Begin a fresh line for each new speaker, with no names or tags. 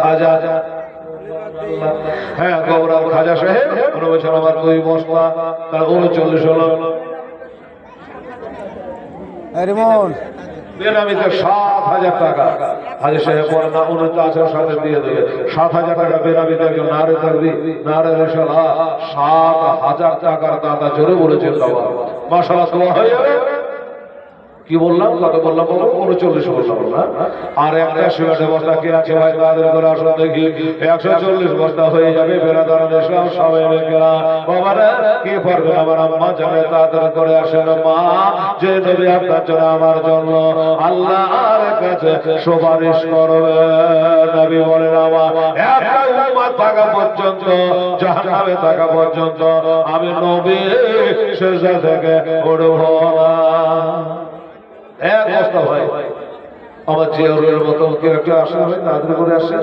খাজা হ্যাঁ গৌরব খাজা সাহেব 19 আমার 2 বস্তা তার 39 হলো
রিমন
বেনামিতে 7,000 টাকা হাজি সাহেব বলেন না 49 সাথে দিয়ে দেবে 7,000 টাকা বেনামিতে একজন নারে থাকবি নারে রেশালা 7,000 টাকার দাদা জোরে বলেছেন বাবা মাশাআল্লাহ দোয়া হয়ে যাবে কি বললাম কত বললাম 39 বললাম না আর একটা সিমেন্টের বস্তা কে আছে ভাই তাদের করে আসলে দেখি 140 বস্তা হয়ে যাবে বেরাদার ইসলাম সবাই মেকেরা বাবারা কি পারবে আমার আম্মা জানে তাদের করে আসেন মা যে নবী আপনার জন্য আমার জন্য আল্লাহর কাছে সুপারিশ করবে নবী বলেন আমার একটা উম্মত থাকা পর্যন্ত জাহান্নামে থাকা পর্যন্ত আমি নবী সেজদা থেকে উঠব না এক অবস্থা ভাই আমার জিয়াউরের মতো কেউ একটা আসা হয় তাদের করে আসে